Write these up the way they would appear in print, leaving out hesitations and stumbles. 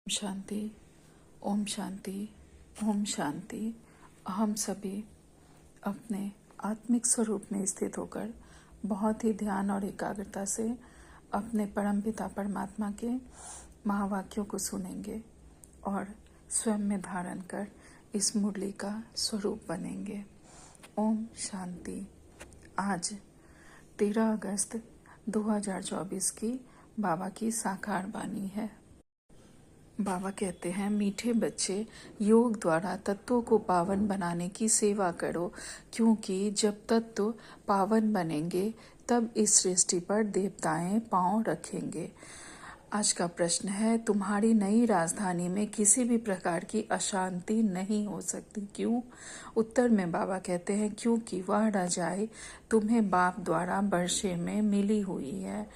शांति। ओम शांति। ओम शांति। हम सभी अपने आत्मिक स्वरूप में स्थित होकर बहुत ही ध्यान और एकाग्रता से अपने परमपिता परमात्मा के महावाक्यों को सुनेंगे और स्वयं में धारण कर इस मुरली का स्वरूप बनेंगे। ओम शांति। आज 13 अगस्त 2024 की बाबा की साकार वाणी है। बाबा कहते हैं, मीठे बच्चे, योग द्वारा तत्वों को पावन बनाने की सेवा करो, क्योंकि जब तत्व पावन बनेंगे तब इस सृष्टि पर देवताएं पांव रखेंगे। आज का प्रश्न है, तुम्हारी नई राजधानी में किसी भी प्रकार की अशांति नहीं हो सकती, क्यों? उत्तर में बाबा कहते हैं, क्योंकि वह रजाई तुम्हें बाप द्वारा वर्षे में मिली हुई है।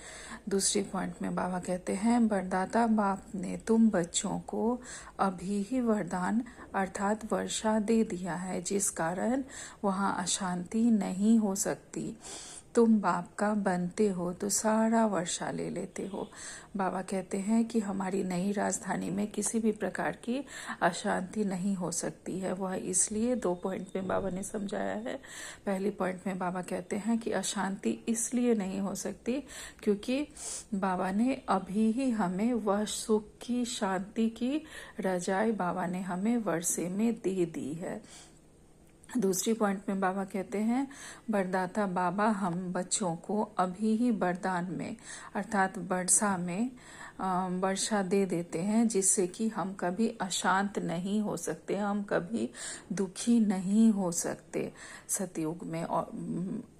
दूसरी पॉइंट में बाबा कहते हैं, वरदाता बाप ने तुम बच्चों को अभी ही वरदान अर्थात वर्षा दे दिया है, जिस कारण वहाँ अशांति नहीं हो सकती। तुम बाप का बनते हो तो सारा वर्षा ले लेते हो। बाबा कहते हैं कि हमारी नई राजधानी में किसी भी प्रकार की अशांति नहीं हो सकती है। वह इसलिए 2 पॉइंट में बाबा ने समझाया है। पहली पॉइंट में बाबा कहते हैं कि अशांति इसलिए नहीं हो सकती क्योंकि बाबा ने अभी ही हमें वह सुख की, शांति की रजाई बाबा ने हमें वर्षे में दे दी है। दूसरी पॉइंट में बाबा कहते हैं, वरदाता बाबा हम बच्चों को अभी ही वरदान में अर्थात वर्षा में वर्षा दे देते हैं, जिससे कि हम कभी अशांत नहीं हो सकते, हम कभी दुखी नहीं हो सकते सतयुग में। और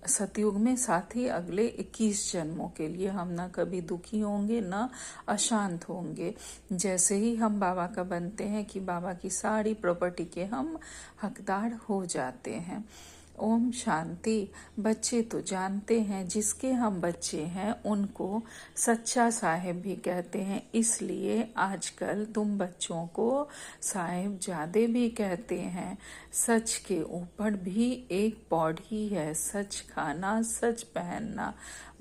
सतयुग में साथ ही अगले 21 जन्मों के लिए हम ना कभी दुखी होंगे ना अशांत होंगे। जैसे ही हम बाबा का बनते हैं कि बाबा की सारी प्रॉपर्टी के हम हकदार हो जाते हैं। ओम शांति। बच्चे तो जानते हैं, जिसके हम बच्चे हैं उनको सच्चा साहेब भी कहते हैं, इसलिए आजकल तुम बच्चों को साहेब जादे भी कहते हैं। सच के ऊपर भी एक पौड़ी है, सच खाना, सच पहनना।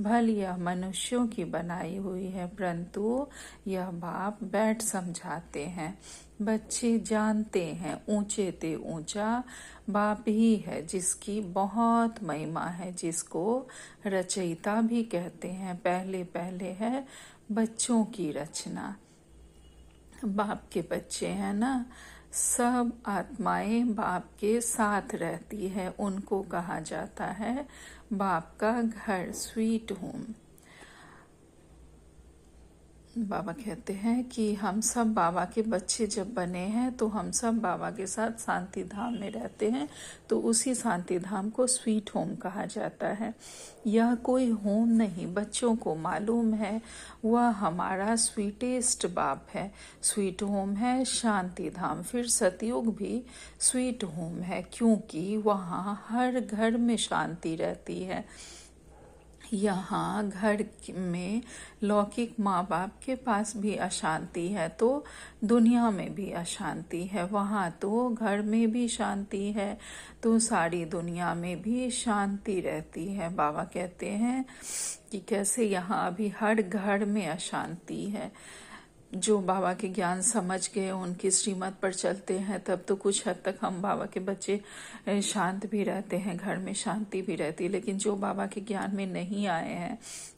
भल यह मनुष्यों की बनाई हुई है, परंतु यह बाप बैठ समझाते हैं। बच्चे जानते हैं, ऊंचे ते ऊंचा बाप ही है, जिसकी बहुत महिमा है, जिसको रचयिता भी कहते हैं। पहले पहले है बच्चों की रचना। बाप के बच्चे हैं ना, सब आत्माएं बाप के साथ रहती है, उनको कहा जाता है बाप का घर, स्वीट होम। बाबा कहते हैं कि हम सब बाबा के बच्चे जब बने हैं तो हम सब बाबा के साथ शांति धाम में रहते हैं, तो उसी शांति धाम को स्वीट होम कहा जाता है। यह कोई होम नहीं, बच्चों को मालूम है वह हमारा स्वीटेस्ट बाप है। स्वीट होम है शांति धाम। फिर सतयुग भी स्वीट होम है, क्योंकि वहाँ हर घर में शांति रहती है। यहाँ घर में लौकिक माँ बाप के पास भी अशांति है तो दुनिया में भी अशांति है। वहाँ तो घर में भी शांति है तो सारी दुनिया में भी शांति रहती है। बाबा कहते हैं कि कैसे यहाँ अभी हर घर में अशांति है। जो बाबा के ज्ञान समझ गए, उनकी श्रीमत पर चलते हैं, तब तो कुछ हद तक हम बाबा के बच्चे शांत भी रहते हैं, घर में शांति भी रहती है। लेकिन जो बाबा के ज्ञान में नहीं आए हैं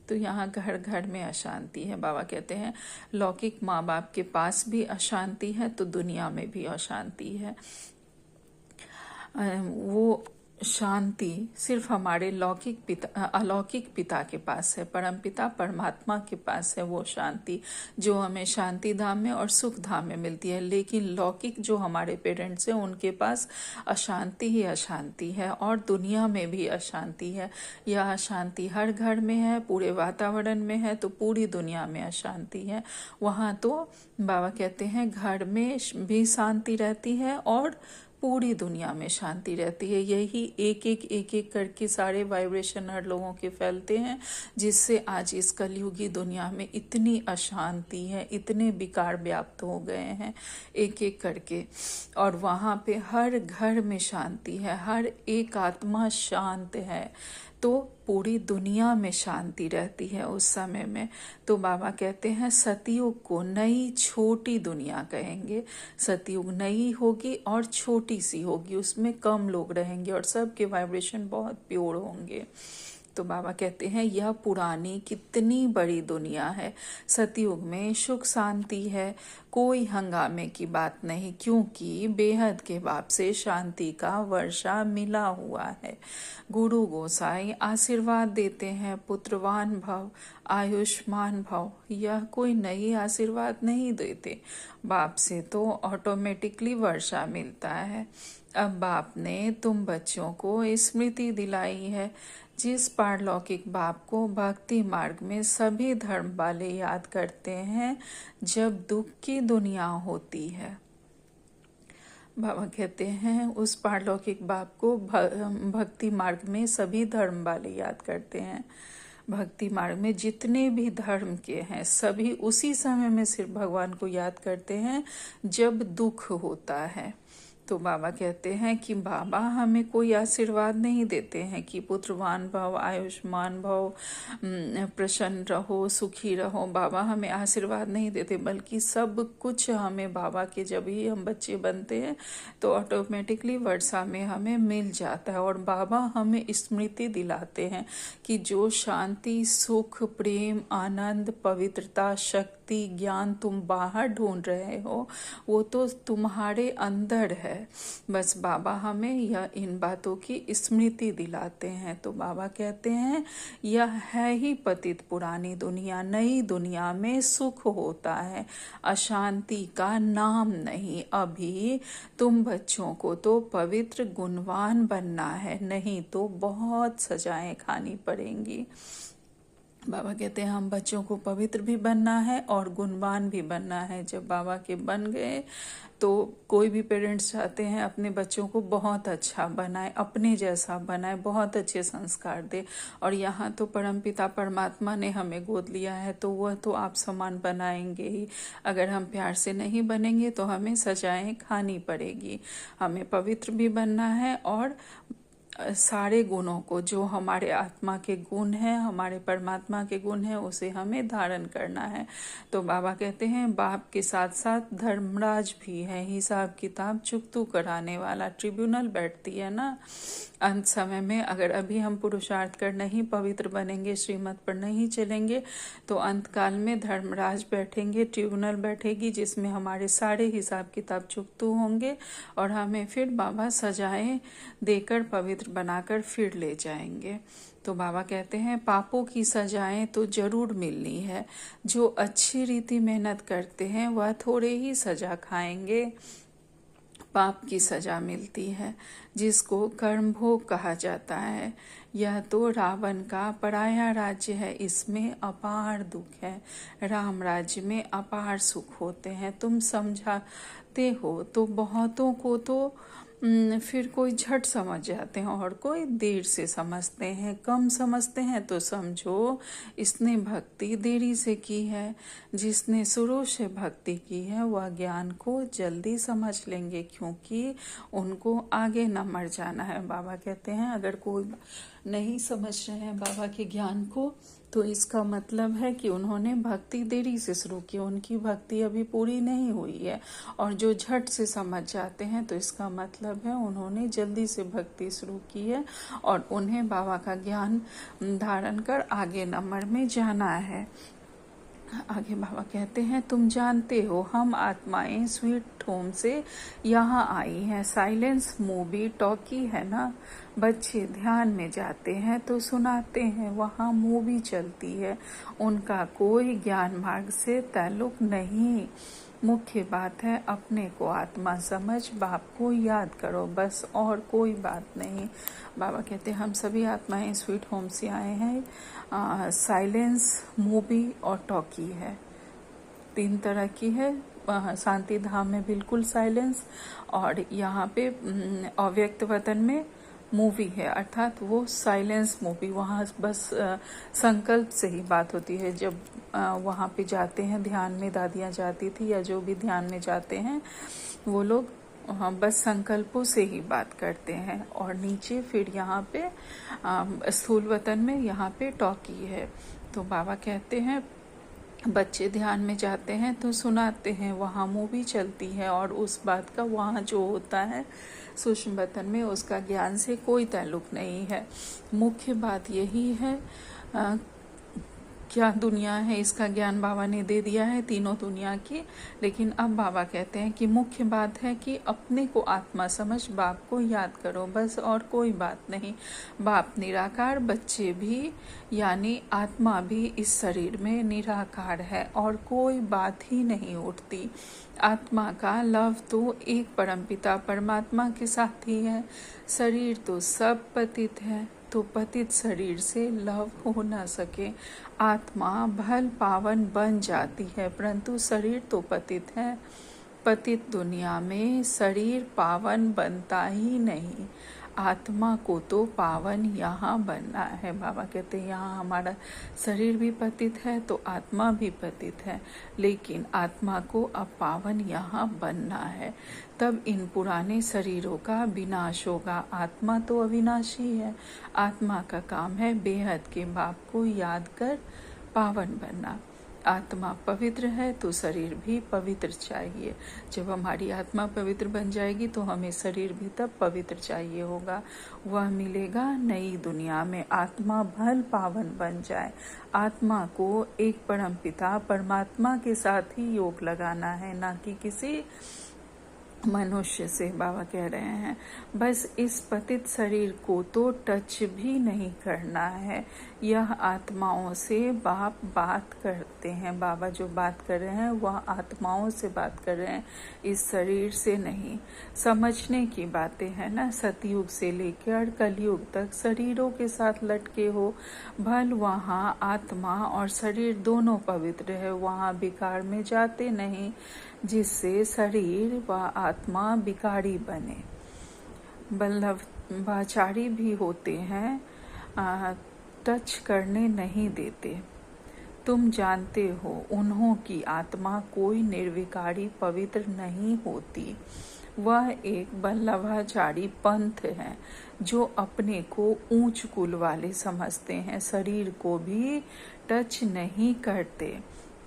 तो यहाँ घर घर में अशांति है। बाबा कहते हैं लौकिक माँ बाप के पास भी अशांति है तो दुनिया में भी अशांति है। वो शांति सिर्फ हमारे अलौकिक पिता के पास है, परम पिता परमात्मा के पास है वो शांति, जो हमें शांति धाम में और सुख धाम में मिलती है। लेकिन लौकिक जो हमारे पेरेंट्स हैं उनके पास अशांति ही अशांति है और दुनिया में भी अशांति है। यह अशांति हर घर में है, पूरे वातावरण में है, तो पूरी दुनिया में अशांति है। वहाँ तो बाबा कहते हैं घर में भी शांति रहती है और पूरी दुनिया में शांति रहती है। यही एक एक करके सारे वाइब्रेशन हर लोगों के फैलते हैं, जिससे आज इस कलयुगी दुनिया में इतनी अशांति है, इतने विकार व्याप्त हो गए हैं एक एक करके। और वहाँ पे हर घर में शांति है, हर एक आत्मा शांत है। तो पूरी दुनिया में शांति रहती है उस समय में। तो बाबा कहते हैं सतयुग को नई छोटी दुनिया कहेंगे। सतयुग नई होगी और छोटी सी होगी, उसमें कम लोग रहेंगे और सबके वाइब्रेशन बहुत प्योर होंगे। तो बाबा कहते हैं यह पुरानी कितनी बड़ी दुनिया है। सतयुग में सुख शांति है, कोई हंगामे की बात नहीं, क्योंकि बेहद के बाप से शांति का वर्षा मिला हुआ है। गुरु गोसाई आशीर्वाद देते हैं, पुत्रवान भव, आयुष्मान भव। यह कोई नई आशीर्वाद नहीं देते, बाप से तो ऑटोमेटिकली वर्षा मिलता है। अब बाप ने तुम बच्चों को स्मृति दिलाई है, जिस पारलौकिक बाप को भक्ति मार्ग में सभी धर्म वाले याद करते हैं जब दुख की दुनिया होती है। बाबा कहते हैं उस पारलौकिक बाप को भक्ति मार्ग में सभी धर्म वाले याद करते हैं। भक्ति मार्ग में जितने भी धर्म के हैं सभी उसी समय में सिर्फ भगवान को याद करते हैं जब दुख होता है। तो बाबा कहते हैं कि बाबा हमें कोई आशीर्वाद नहीं देते हैं कि पुत्रवान भव, आयुष्मान भव, प्रसन्न रहो, सुखी रहो। बाबा हमें आशीर्वाद नहीं देते, बल्कि सब कुछ हमें बाबा के जब ही हम बच्चे बनते हैं तो ऑटोमेटिकली वर्षा में हमें मिल जाता है। और बाबा हमें स्मृति दिलाते हैं कि जो शांति, सुख, प्रेम, आनंद, पवित्रता, शक्ति, ज्ञान तुम बाहर ढूंढ रहे हो वो तो तुम्हारे अंदर है। बस बाबा हमें यह इन बातों की स्मृति दिलाते हैं। तो बाबा कहते हैं यह है ही पतित पुरानी दुनिया, नई दुनिया में सुख होता है, अशांति का नाम नहीं। अभी तुम बच्चों को तो पवित्र गुणवान बनना है, नहीं तो बहुत सजाएं खानी पड़ेंगी। बाबा कहते हैं हम बच्चों को पवित्र भी बनना है और गुणवान भी बनना है। जब बाबा के बन गए तो कोई भी पेरेंट्स चाहते हैं अपने बच्चों को बहुत अच्छा बनाए, अपने जैसा बनाए, बहुत अच्छे संस्कार दे। और यहाँ तो परमपिता परमात्मा ने हमें गोद लिया है तो वह तो आप समान बनाएंगे ही। अगर हम प्यार से नहीं बनेंगे तो हमें सजाएं खानी पड़ेगी। हमें पवित्र भी बनना है और सारे गुणों को, जो हमारे आत्मा के गुण हैं, हमारे परमात्मा के गुण हैं, उसे हमें धारण करना है। तो बाबा कहते हैं बाप के साथ साथ धर्मराज भी है, हिसाब किताब चुकतू कराने वाला। ट्रिब्यूनल बैठती है ना अंत समय में। अगर अभी हम पुरुषार्थ कर नहीं पवित्र बनेंगे, श्रीमत पर नहीं चलेंगे, तो अंत काल में धर्मराज बैठेंगे, ट्रिब्यूनल बैठेगी जिसमें हमारे सारे हिसाब किताब चुकतू होंगे और हमें फिर बाबा सजाएं देकर पवित्र बनाकर फिर ले जाएंगे। तो बाबा कहते हैं पापों की सजाएं तो जरूर मिलनी है। जो अच्छी रीति मेहनत करते हैं वह थोड़े ही सजा खाएंगे। पाप की सजा मिलती है जिसको कर्मभोग कहा जाता है। यह तो रावण का पराया राज्य है, इसमें अपार दुख है। राम राज्य में अपार सुख होते हैं। तुम समझाते हो तो बहुतों को तो फिर कोई झट समझ जाते हैं और कोई देर से समझते हैं। कम समझते हैं तो समझो इसने भक्ति देरी से की है। जिसने शुरू से भक्ति की है वह ज्ञान को जल्दी समझ लेंगे, क्योंकि उनको आगे न मर जाना है। बाबा कहते हैं अगर कोई नहीं समझ रहे हैं बाबा के ज्ञान को तो इसका मतलब है कि उन्होंने भक्ति देरी से शुरू की, उनकी भक्ति अभी पूरी नहीं हुई है। और जो झट से समझ जाते हैं तो इसका मतलब है उन्होंने जल्दी से भक्ति शुरू की है और उन्हें बाबा का ज्ञान धारण कर आगे नंबर में जाना है। आगे बाबा कहते हैं तुम जानते हो हम आत्माएं स्वीट होम से यहाँ आई हैं। साइलेंस मूवी टॉकी है ना, बच्चे ध्यान में जाते हैं तो सुनाते हैं, वहाँ मूवी चलती है। उनका कोई ज्ञान मार्ग से ताल्लुक नहीं। मुख्य बात है अपने को आत्मा समझ, बाप को याद करो, बस और कोई बात नहीं। बाबा कहते हैं हम सभी आत्माएं स्वीट होम से आए हैं। साइलेंस मूवी और टॉकी है, 3 तरह की है। शांति धाम में बिल्कुल साइलेंस और यहाँ पे अव्यक्त वतन में मूवी है, अर्थात वो साइलेंस मूवी। वहाँ बस संकल्प से ही बात होती है। जब वहाँ पे जाते हैं ध्यान में, दादियाँ जाती थी या जो भी ध्यान में जाते हैं वो लोग बस संकल्पों से ही बात करते हैं। और नीचे फिर यहाँ पे स्थूल वतन में यहाँ पे टॉकी है। तो बाबा कहते हैं बच्चे ध्यान में जाते हैं तो सुनाते हैं, वहाँ मूवी चलती है और उस बात का वहाँ जो होता है सूक्ष्म वतन में उसका ज्ञान से कोई ताल्लुक नहीं है। मुख्य बात यही है क्या दुनिया है इसका ज्ञान बाबा ने दे दिया है, तीनों दुनिया की। लेकिन अब बाबा कहते हैं कि मुख्य बात है कि अपने को आत्मा समझ बाप को याद करो, बस और कोई बात नहीं। बाप निराकार, बच्चे भी यानी आत्मा भी इस शरीर में निराकार है और कोई बात ही नहीं उठती। आत्मा का लव तो एक परमपिता परमात्मा के साथ ही है। शरीर तो सब पतित है, तो पतित शरीर से लव हो न सके। आत्मा भल पावन बन जाती है, परंतु शरीर तो पतित है। पतित दुनिया में शरीर पावन बनता ही नहीं। आत्मा को तो पावन यहाँ बनना है। बाबा कहते हैं यहाँ हमारा शरीर भी पतित है तो आत्मा भी पतित है, लेकिन आत्मा को अब पावन यहाँ बनना है। तब इन पुराने शरीरों का विनाश होगा। आत्मा तो अविनाशी है। आत्मा का काम है बेहद के बाप को याद कर पावन बनना। आत्मा पवित्र है तो शरीर भी पवित्र चाहिए। जब हमारी आत्मा पवित्र बन जाएगी तो हमें शरीर भी तब पवित्र चाहिए होगा। वह मिलेगा नई दुनिया में। आत्मा भल पावन बन जाए। आत्मा को एक परमपिता परमात्मा के साथ ही योग लगाना है, ना कि किसी मनुष्य से। बाबा कह रहे हैं बस इस पतित शरीर को तो टच भी नहीं करना है। यह आत्माओं से बाप बात करते हैं। बाबा जो बात कर रहे हैं वह आत्माओं से बात कर रहे हैं, इस शरीर से नहीं। समझने की बातें हैं ना। सतयुग से लेकर कलयुग तक शरीरों के साथ लटके हो, भल वहाँ आत्मा और शरीर दोनों पवित्र है, वहाँ विकार में जाते नहीं, जिससे शरीर व आत्मा विकारी बने। बल्लभाचारी भी होते हैं, टच करने नहीं देते। तुम जानते हो उन्हों की आत्मा कोई निर्विकारी पवित्र नहीं होती। वह एक बल्लभाचारी पंथ है जो अपने को ऊंच कुल वाले समझते हैं, शरीर को भी टच नहीं करते।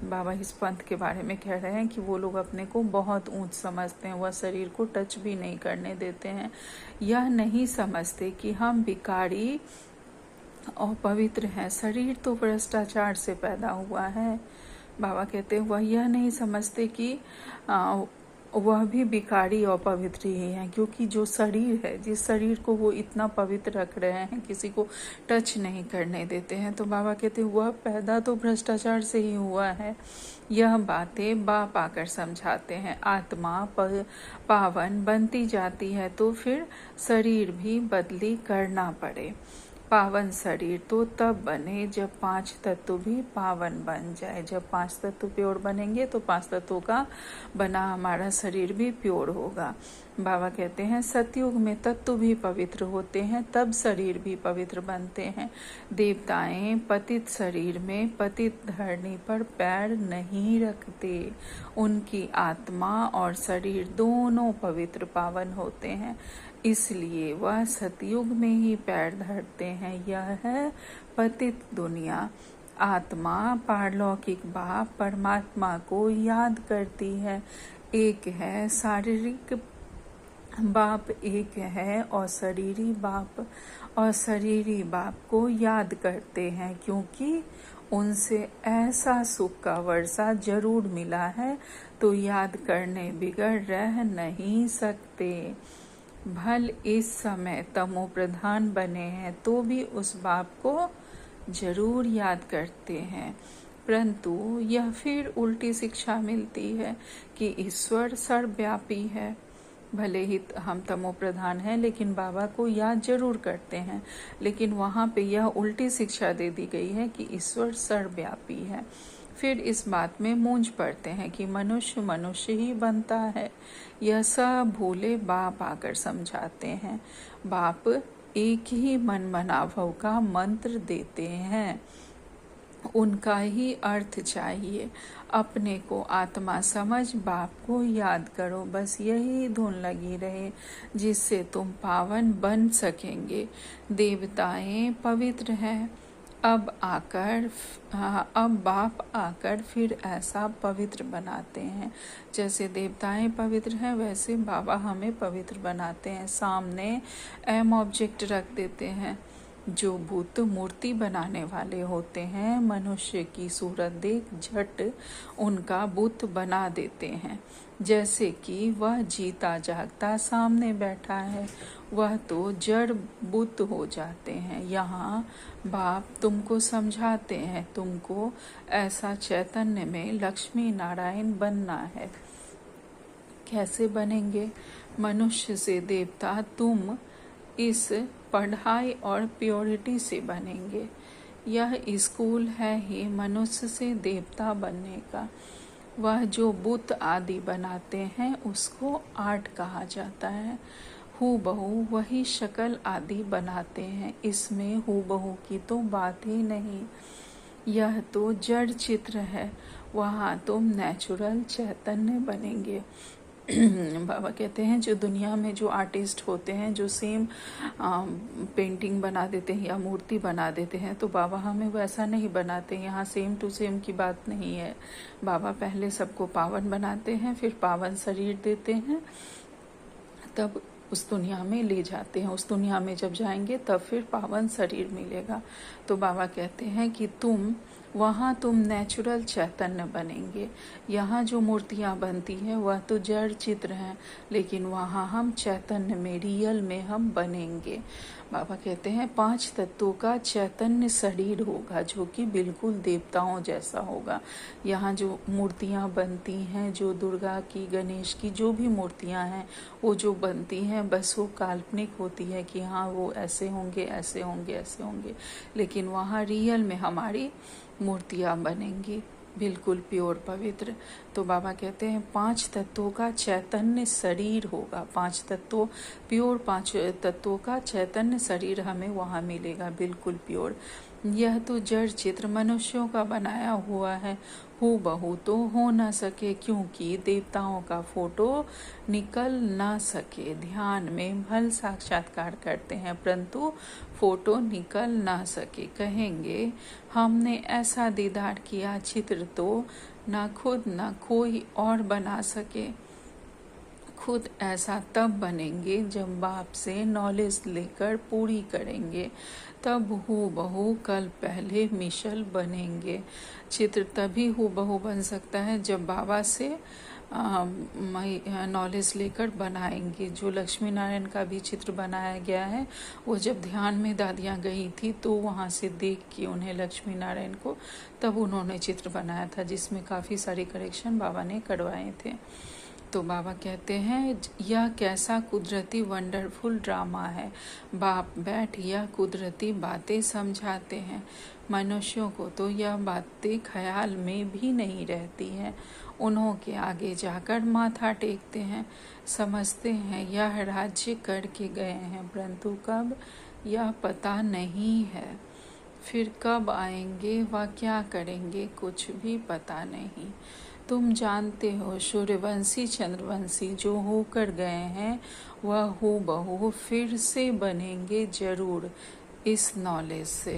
बाबा इस पंथ के बारे में कह रहे हैं कि वो लोग अपने को बहुत ऊंच समझते हैं, वह शरीर को टच भी नहीं करने देते हैं। यह नहीं समझते कि हम विकारी और पवित्र हैं। शरीर तो भ्रष्टाचार से पैदा हुआ है। बाबा कहते हैं वह यह नहीं समझते कि वह भी विकारी और पवित्र ही है, क्योंकि जो शरीर है, जिस शरीर को वो इतना पवित्र रख रहे हैं, किसी को टच नहीं करने देते हैं, तो बाबा कहते हैं वह पैदा तो भ्रष्टाचार से ही हुआ है। यह बातें बाप आकर समझाते हैं। आत्मा पावन बनती जाती है तो फिर शरीर भी बदली करना पड़े। पावन शरीर तो तब बने जब 5 तत्व भी पावन बन जाए। जब 5 तत्व प्योर बनेंगे तो 5 तत्वों का बना हमारा शरीर भी प्योर होगा। बाबा कहते हैं सतयुग में तत्व भी पवित्र होते हैं, तब शरीर भी पवित्र बनते हैं। देवताएं पतित शरीर में पतित धरनी पर पैर नहीं रखते। उनकी आत्मा और शरीर दोनों पवित्र पावन होते हैं, इसलिए वह सतयुग में ही पैर धरते हैं। यह है पतित दुनिया। आत्मा पारलौकिक बाप परमात्मा को याद करती है। एक है शारीरिक बाप, एक है और शरीरी बाप, और शरीरी बाप को याद करते हैं क्योंकि उनसे ऐसा सुख का वर्षा जरूर मिला है, तो याद करने बिगड़ रह नहीं सकते। भल इस समय तमो प्रधान बने हैं तो भी उस बाप को जरूर याद करते हैं, परंतु यह फिर उल्टी शिक्षा मिलती है कि ईश्वर सर्वव्यापी है। भले ही हम तमो प्रधान हैं लेकिन बाबा को याद जरूर करते हैं, लेकिन वहाँ पे यह उल्टी शिक्षा दे दी गई है कि ईश्वर सर्वव्यापी है। फिर इस बात में मूंझ पड़ते हैं कि मनुष्य मनुष्य ही बनता है। यह सब भूले बाप आकर समझाते हैं। बाप एक ही मन मनाभव का मंत्र देते हैं। उनका ही अर्थ चाहिए। अपने को आत्मा समझ बाप को याद करो, बस यही धुन लगी रहे जिससे तुम पावन बन सकेंगे। देवताएं पवित्र हैं, अब बाप आकर फिर ऐसा पवित्र बनाते हैं। जैसे देवताएं पवित्र हैं वैसे बाबा हमें पवित्र बनाते हैं। सामने एम ऑब्जेक्ट रख देते हैं। जो बुत मूर्ति बनाने वाले होते हैं मनुष्य की सूरत देख झट उनका बुत बना देते हैं। जैसे कि वह जीता जागता सामने बैठा है, वह तो जड़ बुत हो जाते हैं। यहाँ बाप तुमको समझाते हैं, तुमको ऐसा चैतन्य में लक्ष्मी नारायण बनना है। कैसे बनेंगे? मनुष्य से देवता तुम इस पढ़ाई और प्योरिटी से बनेंगे। यह स्कूल है ही मनुष्य से देवता बनने का। वह जो बुत आदि बनाते हैं उसको आर्ट कहा जाता है। हूबहू वही शक्ल आदि बनाते हैं, इसमें हूबहू की तो बात ही नहीं। यह तो जड़ चित्र है, वहाँ तुम नेचुरल चैतन्य बनेंगे। बाबा कहते हैं जो दुनिया में जो आर्टिस्ट होते हैं जो सेम पेंटिंग बना देते हैं या मूर्ति बना देते हैं, तो बाबा हमें वैसा नहीं बनाते। यहाँ सेम टू सेम की बात नहीं है। बाबा पहले सबको पावन बनाते हैं, फिर पावन शरीर देते हैं, तब उस दुनिया में ले जाते हैं। उस दुनिया में जब जाएंगे तब फिर पावन शरीर मिलेगा। तो बाबा कहते हैं कि वहाँ तुम नेचुरल चैतन्य बनेंगे। यहाँ जो मूर्तियाँ बनती हैं वह तो जड़ चित्र हैं, लेकिन वहाँ हम चैतन्य में रियल में हम बनेंगे। बाबा कहते हैं 5 तत्वों का चैतन्य शरीर होगा जो कि बिल्कुल देवताओं जैसा होगा। यहाँ जो मूर्तियाँ बनती हैं, जो दुर्गा की गणेश की जो भी मूर्तियाँ हैं वो जो बनती हैं बस वो काल्पनिक होती है कि हाँ वो ऐसे होंगे ऐसे होंगे ऐसे होंगे, लेकिन वहाँ रियल में हमारी मूर्तियाँ बनेंगी बिल्कुल प्योर पवित्र। तो बाबा कहते हैं 5 तत्वों का चैतन्य शरीर होगा। 5 तत्वों प्योर 5 तत्वों का चैतन्य शरीर हमें वहाँ मिलेगा बिल्कुल प्योर। यह तो जड़ चित्र मनुष्यों का बनाया हुआ है, हूबहू तो हो न सके क्योंकि देवताओं का फोटो निकल ना सके। ध्यान में भल साक्षात्कार करते हैं परंतु फोटो निकल ना सके। कहेंगे हमने ऐसा दीदार किया चित्र तो ना खुद ना कोई और बना सके। खुद ऐसा तब बनेंगे जब बाप से नॉलेज लेकर पूरी करेंगे, तब हूबहू कल पहले मिशल बनेंगे। चित्र तभी हूबहू बन सकता है जब बाबा से नॉलेज लेकर बनाएंगे। जो लक्ष्मी नारायण का भी चित्र बनाया गया है वो जब ध्यान में दादियाँ गई थी तो वहाँ से देख के उन्हें लक्ष्मी नारायण को तब उन्होंने चित्र बनाया था, जिसमें काफ़ी सारे करेक्शन बाबा ने करवाए थे। तो बाबा कहते हैं यह कैसा कुदरती वंडरफुल ड्रामा है। बाप बैठ यह कुदरती बातें समझाते हैं। मनुष्यों को तो यह बातें ख्याल में भी नहीं रहती हैं। उन्हों के आगे जाकर माथा टेकते हैं, समझते हैं यह राज्य करके गए हैं, परंतु कब यह पता नहीं है। फिर कब आएंगे व क्या करेंगे कुछ भी पता नहीं। तुम जानते हो सूर्यवंशी चंद्रवंशी जो होकर गए हैं वह हूबहू फिर से बनेंगे जरूर इस नॉलेज से।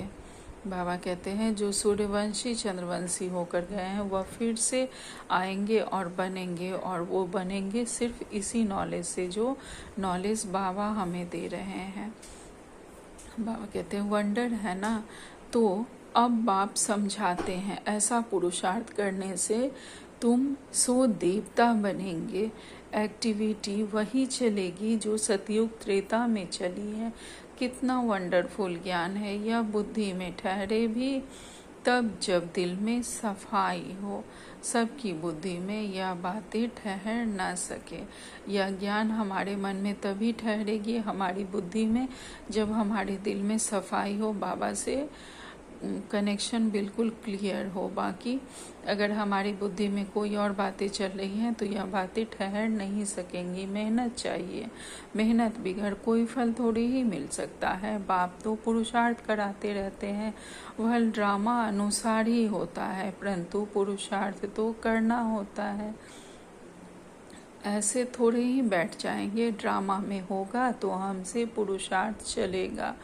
बाबा कहते हैं जो सूर्यवंशी चंद्रवंशी होकर गए हैं वह फिर से आएंगे और बनेंगे, और वो बनेंगे सिर्फ इसी नॉलेज से जो नॉलेज बाबा हमें दे रहे हैं। बाबा कहते हैं वंडर है ना। तो अब बाप समझाते हैं ऐसा पुरुषार्थ करने से तुम सो देवता बनेंगे। एक्टिविटी वही चलेगी जो सतयुग त्रेता में चली है। कितना वंडरफुल ज्ञान है यह बुद्धि में ठहरे भी तब जब दिल में सफाई हो। सबकी बुद्धि में यह बातें ठहर ना सके। यह ज्ञान हमारे मन में तभी ठहरेगी हमारी बुद्धि में जब हमारे दिल में सफाई हो, बाबा से कनेक्शन बिल्कुल क्लियर हो। बाकी अगर हमारी बुद्धि में कोई और बातें चल रही हैं तो यह बातें ठहर नहीं सकेंगी। मेहनत चाहिए, मेहनत बिगड़ कोई फल थोड़ी ही मिल सकता है। बाप तो पुरुषार्थ कराते रहते हैं, वह ड्रामा अनुसार ही होता है, परंतु पुरुषार्थ तो करना होता है। ऐसे थोड़े ही बैठ जाएंगे ड्रामा में होगा तो हमसे पुरुषार्थ चलेगा।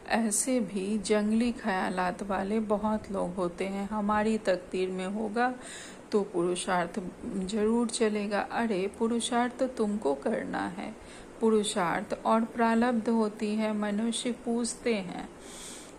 ऐसे भी जंगली ख्यालात वाले बहुत लोग होते हैं। हमारी तकदीर में होगा तो पुरुषार्थ जरूर चलेगा। अरे पुरुषार्थ तो तुमको करना है। पुरुषार्थ और प्रारब्ध होती है। मनुष्य पूछते हैं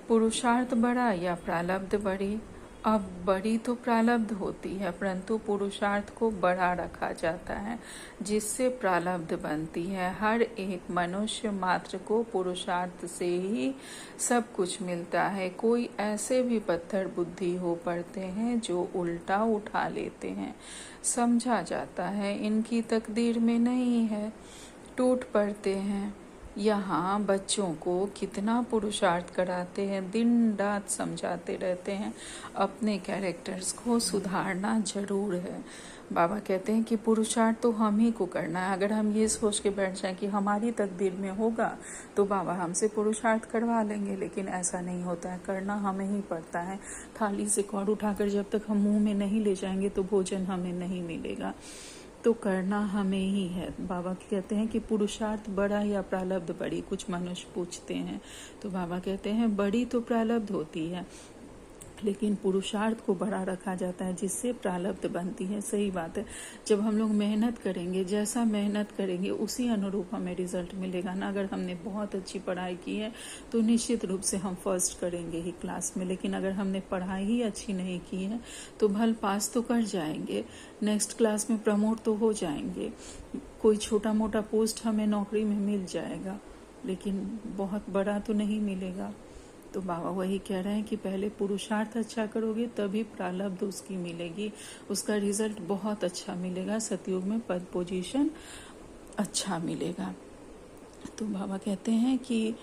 पुरुषार्थ बड़ा या प्रारब्ध बड़ी। अब बड़ी तो प्रारब्ध होती है, परंतु पुरुषार्थ को बड़ा रखा जाता है जिससे प्रारब्ध बनती है। हर एक मनुष्य मात्र को पुरुषार्थ से ही सब कुछ मिलता है। कोई ऐसे भी पत्थर बुद्धि हो पड़ते हैं जो उल्टा उठा लेते हैं। समझा जाता है इनकी तकदीर में नहीं है, टूट पड़ते हैं। यहाँ बच्चों को कितना पुरुषार्थ कराते हैं, दिन रात समझाते रहते हैं। अपने कैरेक्टर्स को सुधारना जरूर है। बाबा कहते हैं कि पुरुषार्थ तो हम ही को करना है। अगर हम ये सोच के बैठ जाएं कि हमारी तकदीर में होगा तो बाबा हमसे पुरुषार्थ करवा लेंगे, लेकिन ऐसा नहीं होता है। करना हमें ही पड़ता है। थाली से कौड़ उठाकर जब तक हम मुंह में नहीं ले जाएंगे तो भोजन हमें नहीं मिलेगा। तो करना हमें ही है। बाबा कहते हैं कि पुरुषार्थ बड़ा या प्रारब्ध बड़ी, कुछ मनुष्य पूछते हैं तो बाबा कहते हैं बड़ी तो प्रारब्ध होती है, लेकिन पुरुषार्थ को बड़ा रखा जाता है जिससे प्रारब्ध बनती है। सही बात है। जब हम लोग मेहनत करेंगे, जैसा मेहनत करेंगे उसी अनुरूप हमें रिजल्ट मिलेगा ना। अगर हमने बहुत अच्छी पढ़ाई की है तो निश्चित रूप से हम फर्स्ट करेंगे ही क्लास में, लेकिन अगर हमने पढ़ाई ही अच्छी नहीं की है तो भल पास तो कर जाएंगे, नेक्स्ट क्लास में प्रमोट तो हो जाएंगे, कोई छोटा मोटा पोस्ट हमें नौकरी में मिल जाएगा, लेकिन बहुत बड़ा तो नहीं मिलेगा। तो बाबा वही कह रहे हैं कि पहले पुरुषार्थ अच्छा करोगे तभी प्रारब्ध उसकी मिलेगी, उसका रिजल्ट बहुत अच्छा मिलेगा। सतयुग में पद पोजीशन अच्छा मिलेगा। तो बाबा कहते हैं कि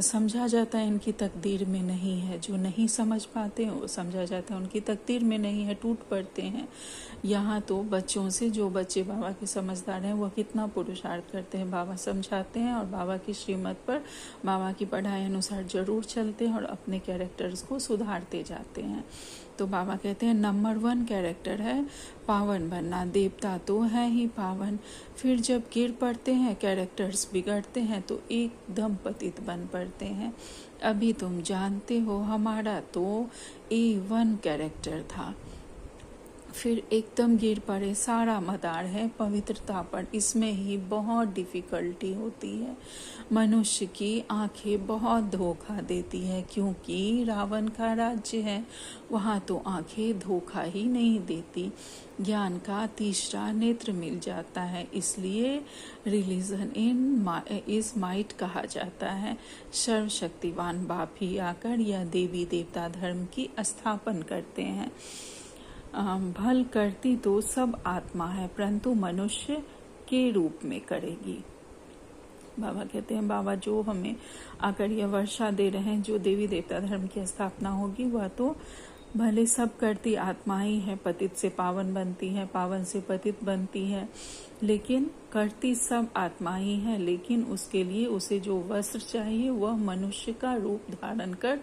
समझा जाता है इनकी तकदीर में नहीं है। जो नहीं समझ पाते हैं वो समझा जाता है उनकी तकदीर में नहीं है, टूट पड़ते हैं। यहाँ तो बच्चों से, जो बच्चे बाबा के समझदार हैं वह कितना पुरुषार्थ करते हैं, बाबा समझाते हैं और बाबा की श्रीमत पर, बाबा की पढ़ाई अनुसार जरूर चलते हैं और अपने कैरेक्टर्स को सुधारते जाते हैं। तो बाबा कहते हैं नंबर 1 कैरेक्टर है पावन बनना। देवता तो है ही पावन, फिर जब गिर पड़ते हैं, कैरेक्टर्स बिगड़ते हैं तो एकदम पतित बन पड़ते हैं। अभी तुम जानते हो हमारा तो A1 कैरेक्टर था, फिर एकदम गिर पड़े। सारा मदार है पवित्रता पर, इसमें ही बहुत डिफिकल्टी होती है। मनुष्य की आंखें बहुत धोखा देती है, क्योंकि रावण का राज्य है, वहाँ तो आंखें धोखा ही नहीं देती। ज्ञान का तीसरा नेत्र मिल जाता है, इसलिए रिलीजन इज माइट कहा जाता है। सर्वशक्तिवान बाप ही आकर यह देवी देवता धर्म की स्थापन करते हैं। भल करती तो सब आत्मा है, परंतु मनुष्य के रूप में करेगी। बाबा कहते हैं बाबा जो हमें आकर यह वर्षा दे रहे हैं, जो देवी देवता धर्म की स्थापना होगी वह तो भले सब करती आत्मा ही है। पतित से पावन बनती है, पावन से पतित बनती है, लेकिन करती सब आत्मा ही है। लेकिन उसके लिए उसे जो वस्त्र चाहिए वह मनुष्य का रूप धारण कर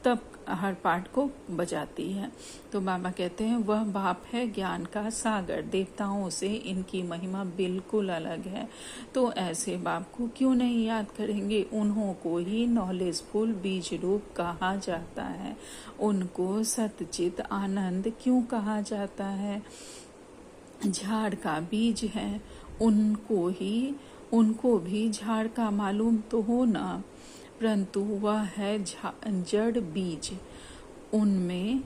तब हर पाठ को बजाती है। तो बाबा कहते हैं वह बाप है ज्ञान का सागर, देवताओं से इनकी महिमा बिल्कुल अलग है। तो ऐसे बाप को क्यों नहीं याद करेंगे। उन्हों को ही नॉलेजफुल बीज रूप कहा जाता है। उनको सतचित आनंद क्यों कहा जाता है। झाड़ का बीज है, उनको भी झाड़ का मालूम तो हो ना, परंतु वह है जड़ बीज। उनमें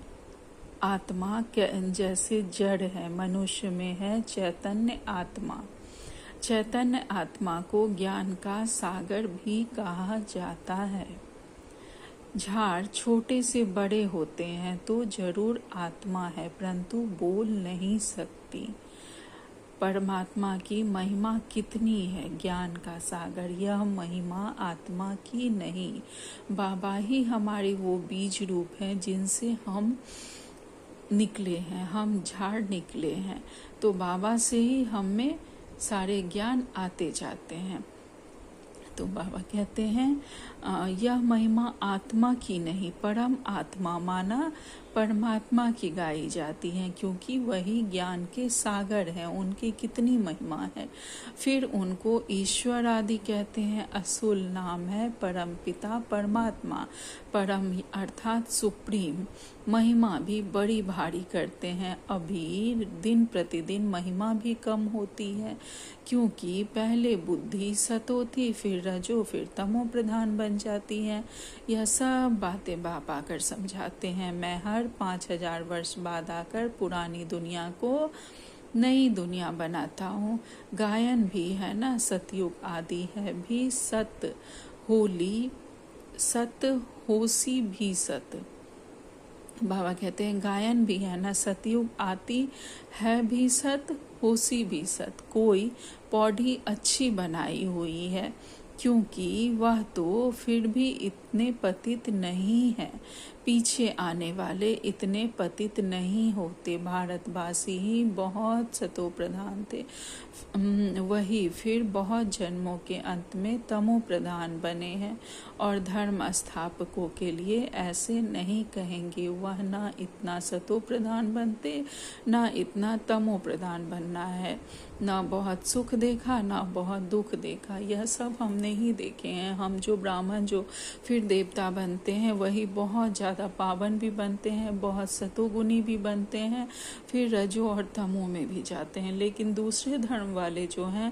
आत्मा जैसे जड़ है, मनुष्य में है चैतन्य आत्मा। चैतन्य आत्मा को ज्ञान का सागर भी कहा जाता है। झाड़ छोटे से बड़े होते हैं तो जरूर आत्मा है, परंतु बोल नहीं सकती। परमात्मा की महिमा कितनी है, ज्ञान का सागर, यह महिमा आत्मा की नहीं। बाबा ही हमारे वो बीज रूप हैं जिनसे हम निकले हैं, हम झाड़ निकले हैं। तो बाबा से ही हम में सारे ज्ञान आते जाते हैं। तो बाबा कहते हैं यह महिमा आत्मा की नहीं, परम आत्मा माना परमात्मा की गाई जाती है, क्योंकि वही ज्ञान के सागर हैं। उनकी कितनी महिमा है। फिर उनको ईश्वर आदि कहते हैं। असुल नाम है परम पिता परमात्मा, परम अर्थात सुप्रीम। महिमा भी बड़ी भारी करते हैं। अभी दिन प्रतिदिन महिमा भी कम होती है, क्योंकि पहले बुद्धि सतो थी, फिर रजो, फिर तमो प्रधान बन जाती है। यह सब बातें बाप आकर समझाते हैं। मैं हर 5000 वर्ष बाद आकर पुरानी दुनिया को नई दुनिया बनाता हूँ। गायन भी है ना, सतयुग आदि है भी सत, होली सत, होसी भी सत। बाबा कहते हैं गायन भी है ना, सतयुग आती है भी सत, होसी भी सत। कोई पौड़ी अच्छी बनाई हुई है, क्योंकि वह तो फिर भी इतने पतित नहीं है। पीछे आने वाले इतने पतित नहीं होते। भारतवासी ही बहुत सतो प्रधान थे, वही फिर बहुत जन्मों के अंत में तमो प्रधान बने हैं। और धर्म स्थापकों के लिए ऐसे नहीं कहेंगे, वह ना इतना सतो प्रधान बनते, ना इतना तमो प्रधान बनना है। ना बहुत सुख देखा, ना बहुत दुख देखा। यह सब हमने ही देखे हैं। हम जो ब्राह्मण जो फिर देवता बनते हैं, वही बहुत ज़्यादा पावन भी बनते हैं, बहुत सतोगुणी भी बनते हैं, फिर रजो और तमो में भी जाते हैं। लेकिन दूसरे धर्म वाले जो हैं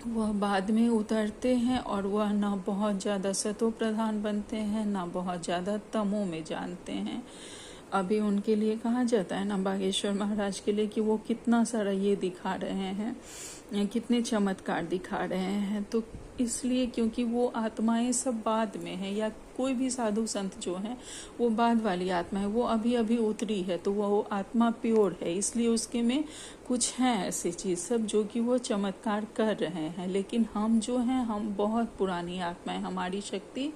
वह बाद में उतरते हैं, और वह ना बहुत ज़्यादा सतो प्रधान बनते हैं, ना बहुत ज़्यादा तमो में जानते हैं। अभी उनके लिए कहा जाता है ना, बागेश्वर महाराज के लिए, कि वो कितना सारा ये दिखा रहे हैं, कितने चमत्कार दिखा रहे हैं। तो इसलिए क्योंकि वो आत्माएं सब बाद में हैं, या कोई भी साधु संत जो हैं वो बाद वाली आत्मा है, वो अभी अभी उतरी है, तो वो आत्मा प्योर है। इसलिए उसके में कुछ हैं ऐसी चीज़ सब जो कि वो चमत्कार कर रहे हैं। लेकिन हम जो हैं, हम बहुत पुरानी आत्माएं, हमारी शक्ति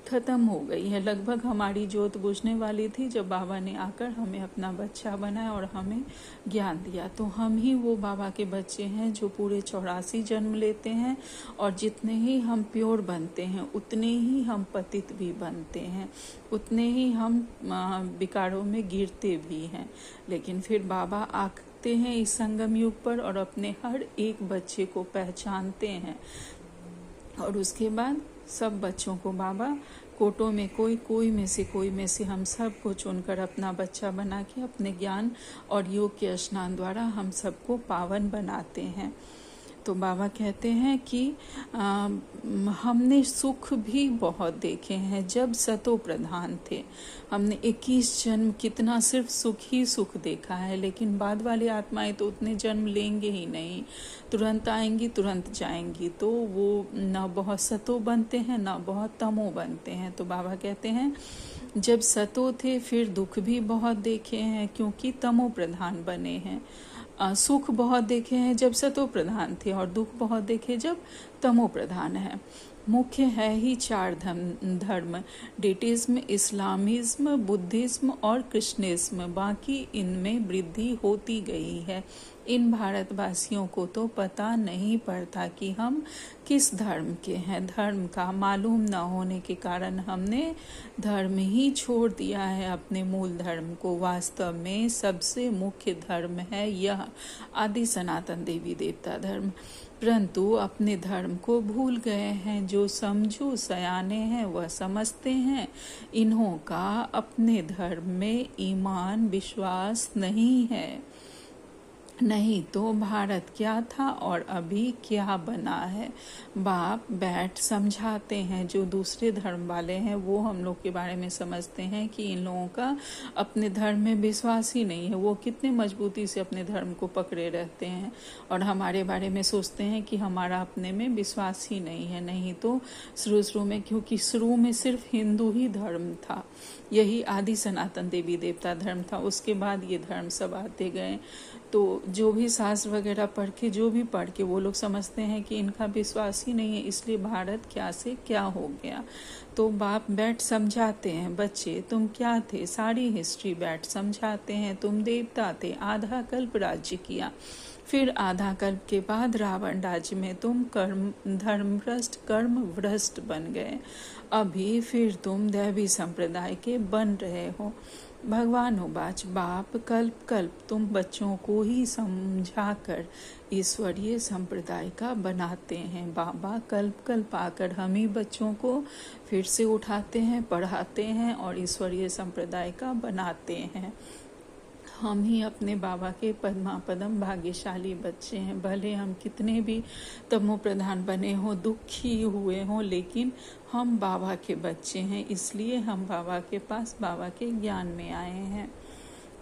खत्म हो गई है। लगभग हमारी जोत बुझने वाली थी जब बाबा ने आकर हमें अपना बच्चा बनाया और हमें ज्ञान दिया। तो हम ही वो बाबा के बच्चे हैं जो पूरे 84 जन्म लेते हैं, और जितने ही हम प्योर बनते हैं उतने ही हम पतित भी बनते हैं, उतने ही हम विकारों में गिरते भी हैं। लेकिन फिर बाबा आते हैं इस संगम युग पर और अपने हर एक बच्चे को पहचानते हैं, और उसके बाद सब बच्चों को बाबा कोटों में कोई में से हम सब को चुनकर अपना बच्चा बना के अपने ज्ञान और योग के स्नान द्वारा हम सबको पावन बनाते हैं। तो बाबा कहते हैं कि हमने सुख भी बहुत देखे हैं जब सतो प्रधान थे। हमने 21 जन्म कितना सिर्फ सुख ही सुख देखा है, लेकिन बाद वाली आत्माएं तो उतने जन्म लेंगे ही नहीं, तुरंत आएंगी तुरंत जाएंगी। तो वो ना बहुत सतो बनते हैं ना बहुत तमो बनते हैं। तो बाबा कहते हैं जब सतो थे फिर दुख भी बहुत देखे हैं, क्योंकि तमो प्रधान बने हैं। सुख बहुत देखे हैं जब सतो प्रधान थे, और दुख बहुत देखे जब तमो प्रधान है। मुख्य है ही 4 धर्म, डेटिज्म, इस्लामिज्म, बुद्धिज्म और कृष्णिज्म। बाकी इनमें वृद्धि होती गई है। इन भारतवासियों को तो पता नहीं पड़ता कि हम किस धर्म के हैं। धर्म का मालूम न होने के कारण हमने धर्म ही छोड़ दिया है अपने मूल धर्म को। वास्तव में सबसे मुख्य धर्म है यह आदि सनातन देवी देवता धर्म, परंतु अपने धर्म को भूल गए हैं। जो समझू सयाने हैं वह समझते हैं, इन्हों का अपने धर्म में ईमान विश्वास नहीं है। नहीं तो भारत क्या था और अभी क्या बना है। बाप बैठ समझाते हैं। जो दूसरे धर्म वाले हैं वो हम लोग के बारे में समझते हैं कि इन लोगों का अपने धर्म में विश्वास ही नहीं है, वो कितने मजबूती से अपने धर्म को पकड़े रहते हैं, और हमारे बारे में सोचते हैं कि हमारा अपने में विश्वास ही नहीं है। नहीं तो शुरू में, क्योंकि शुरू में सिर्फ हिंदू ही धर्म था, यही आदि सनातन देवी देवता धर्म था। उसके बाद ये धर्म सब आते गए। तो जो भी शास्त्र वगैरह पढ़ के वो लोग समझते हैं कि इनका विश्वास ही नहीं है, इसलिए भारत क्या से क्या हो गया। तो बाप बैठ समझाते हैं, बच्चे तुम क्या थे, सारी हिस्ट्री बैठ समझाते हैं। तुम देवता थे, आधा कल्प राज्य किया, फिर आधा कल्प के बाद रावण राज्य में तुम धर्मभ्रष्ट कर्म भ्रष्ट बन गए। अभी फिर तुम दैवी संप्रदाय के बन रहे हो। भगवान उवाच, बाप कल्प कल्प तुम बच्चों को ही समझाकर ईश्वरीय संप्रदाय का बनाते हैं। बाबा कल्प कल्प आकर हम ही बच्चों को फिर से उठाते हैं, पढ़ाते हैं और ईश्वरीय संप्रदाय का बनाते हैं। हम ही अपने बाबा के पद्मा पदम भाग्यशाली बच्चे हैं। भले हम कितने भी तमो प्रधान बने हों, दुखी हुए हों, लेकिन हम बाबा के बच्चे हैं, इसलिए हम बाबा के पास बाबा के ज्ञान में आए हैं।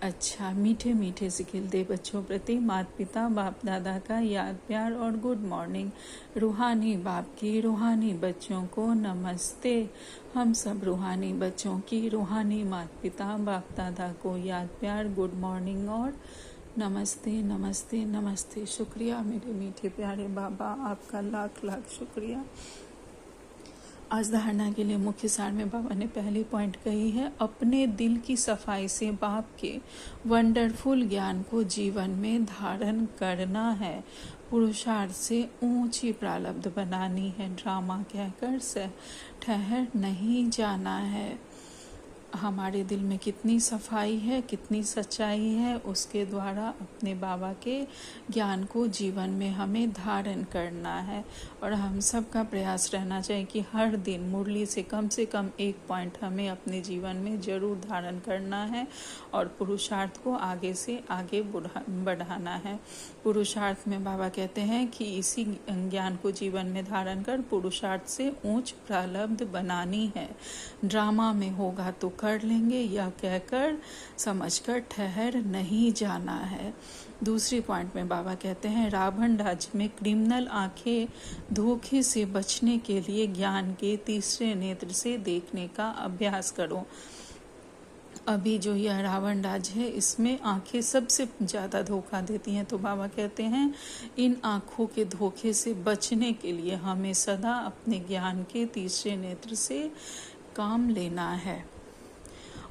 अच्छा, मीठे मीठे से खिलते बच्चों प्रति माता पिता बाप दादा का याद प्यार और गुड मॉर्निंग। रूहानी बाप की रूहानी बच्चों को नमस्ते। हम सब रूहानी बच्चों की रूहानी माता पिता बाप दादा को याद प्यार गुड मॉर्निंग और नमस्ते नमस्ते नमस्ते। शुक्रिया मेरे मीठे प्यारे बाबा, आपका लाख लाख शुक्रिया। आज धारणा के लिए मुख्य सार में बाबा ने पहली पॉइंट कही है, अपने दिल की सफाई से बाप के वंडरफुल ज्ञान को जीवन में धारण करना है। पुरुषार्थ से ऊंची प्रारब्ध बनानी है, ड्रामा कहकर से ठहर नहीं जाना है। हमारे दिल में कितनी सफाई है, कितनी सच्चाई है, उसके द्वारा अपने बाबा के ज्ञान को जीवन में हमें धारण करना है। और हम सब का प्रयास रहना चाहिए कि हर दिन मुरली से कम एक पॉइंट हमें अपने जीवन में जरूर धारण करना है और पुरुषार्थ को आगे से आगे बढ़ाना है। पुरुषार्थ में बाबा कहते हैं कि इसी ज्ञान को जीवन में धारण कर पुरुषार्थ से ऊंच प्रारब्ध बनानी है। ड्रामा में होगा तो कर लेंगे, यह कहकर समझकर ठहर नहीं जाना है। दूसरी पॉइंट में बाबा कहते हैं, रावण राज्य में क्रिमिनल आंखें धोखे से बचने के लिए ज्ञान के तीसरे नेत्र से देखने का अभ्यास करो। अभी जो यह रावण राज्य है, इसमें आंखें सबसे ज़्यादा धोखा देती हैं। तो बाबा कहते हैं, इन आंखों के धोखे से बचने के लिए हमें सदा अपने ज्ञान के तीसरे नेत्र से काम लेना है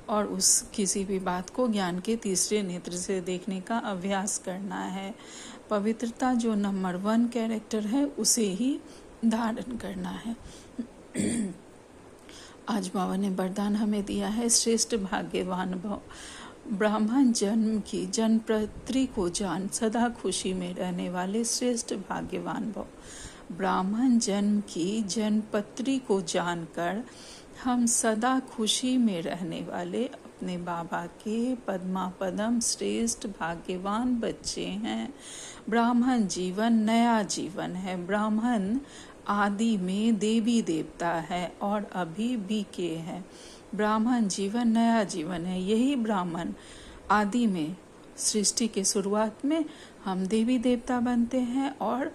और उस किसी भी बात को ज्ञान के तीसरे नेत्र से देखने का अभ्यास करना है। पवित्रता जो नंबर 1 कैरेक्टर है, उसे ही धारण करना है। आज बाबा ने वरदान हमें दिया है, श्रेष्ठ भाग्यवान भव। ब्राह्मण जन्म की जनपत्री को जान सदा खुशी में रहने वाले श्रेष्ठ भाग्यवान भव। ब्राह्मण जन्म की जनपत्री को जानकर हम सदा खुशी में रहने वाले अपने बाबा के पद्मा पदम श्रेष्ठ भाग्यवान बच्चे हैं। ब्राह्मण जीवन नया जीवन है। ब्राह्मण आदि में देवी देवता है और अभी बीके है। ब्राह्मण जीवन नया जीवन है। यही ब्राह्मण आदि में सृष्टि के शुरुआत में हम देवी देवता बनते हैं और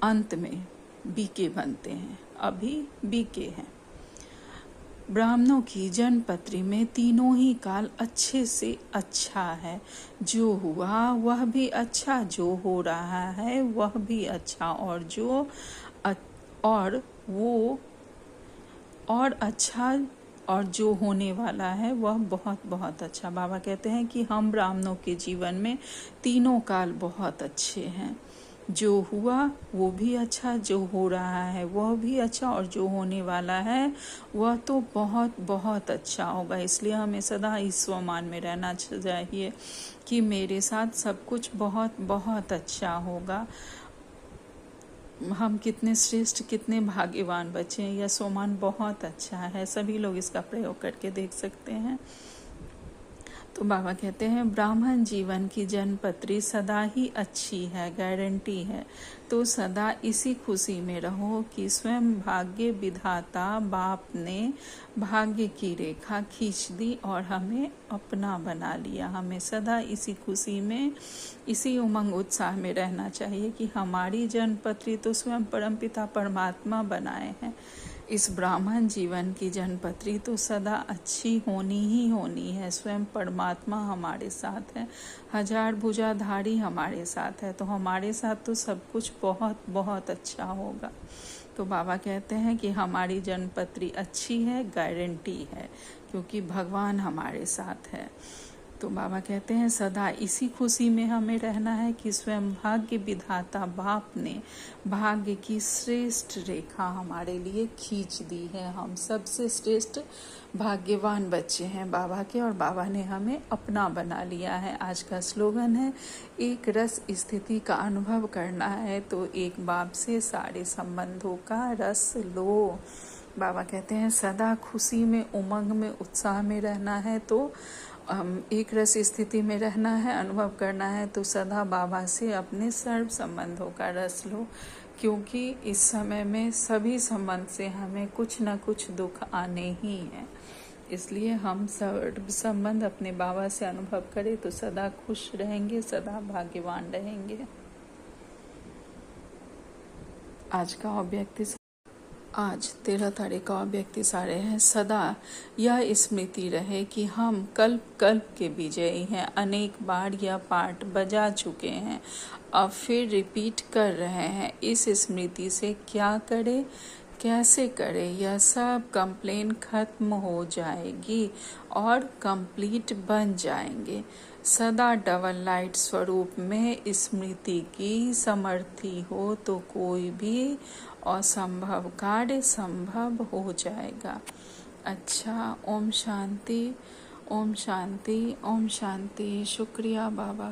अंत में बीके बनते हैं, अभी बीके हैं। ब्राह्मणों की जन्मपत्री में तीनों ही काल अच्छे से अच्छा है। जो हुआ वह भी अच्छा, जो हो रहा है वह भी अच्छा, और अच्छा और जो होने वाला है वह बहुत बहुत अच्छा। बाबा कहते हैं कि हम ब्राह्मणों के जीवन में तीनों काल बहुत अच्छे हैं। जो हुआ वो भी अच्छा, जो हो रहा है वह भी अच्छा और जो होने वाला है वह तो बहुत बहुत अच्छा होगा। इसलिए हमें सदा इस स्वमान में रहना चाहिए कि मेरे साथ सब कुछ बहुत बहुत अच्छा होगा। हम कितने श्रेष्ठ, कितने भाग्यवान बच्चे हैं। यह स्वमान बहुत अच्छा है, सभी लोग इसका प्रयोग करके देख सकते हैं। तो बाबा कहते हैं, ब्राह्मण जीवन की जन्मपत्री सदा ही अच्छी है, गारंटी है। तो सदा इसी खुशी में रहो कि स्वयं भाग्य विधाता बाप ने भाग्य की रेखा खींच दी और हमें अपना बना लिया। हमें सदा इसी खुशी में, इसी उमंग उत्साह में रहना चाहिए कि हमारी जन्मपत्री तो स्वयं परमपिता परमात्मा बनाए हैं। इस ब्राह्मण जीवन की जन्मपत्री तो सदा अच्छी होनी ही होनी है। स्वयं परमात्मा हमारे साथ है, हजार भुजाधारी हमारे साथ है, तो हमारे साथ तो सब कुछ बहुत बहुत अच्छा होगा। तो बाबा कहते हैं कि हमारी जन्मपत्री अच्छी है, गारंटी है, क्योंकि भगवान हमारे साथ है। तो बाबा कहते हैं सदा इसी खुशी में हमें रहना है कि स्वयं भाग्य विधाता बाप ने भाग्य की श्रेष्ठ रेखा हमारे लिए खींच दी है। हम सबसे श्रेष्ठ भाग्यवान बच्चे हैं बाबा के, और बाबा ने हमें अपना बना लिया है। आज का स्लोगन है, एक रस स्थिति का अनुभव करना है तो एक बाप से सारे संबंधों का रस लो। बाबा कहते हैं सदा खुशी में, उमंग में, उत्साह में रहना है तो एक रस स्थिति में रहना है, अनुभव करना है तो सदा बाबा से अपने सर्व संबंधों का रस लो, क्योंकि इस समय में सभी संबंध से हमें कुछ न कुछ दुख आने ही हैं। इसलिए हम सर्व संबंध अपने बाबा से अनुभव करें तो सदा खुश रहेंगे, सदा भाग्यवान रहेंगे। आज का अव्यक्ति आज 13 तारीख का अव्यक्ति सारे हैं। सदा यह स्मृति रहे कि हम कल्प कल्प के विजयी हैं। अनेक बार यह पाठ बजा चुके हैं, अब फिर रिपीट कर रहे हैं। इस स्मृति से क्या करें, कैसे करें, यह सब कंप्लेन खत्म हो जाएगी और कंप्लीट बन जाएंगे। सदा डबल लाइट स्वरूप में स्मृति की समर्थी हो तो कोई भी असंभव कार्य संभव हो जाएगा। अच्छा, ओम शांति, ओम शांति, ओम शांति। शुक्रिया बाबा।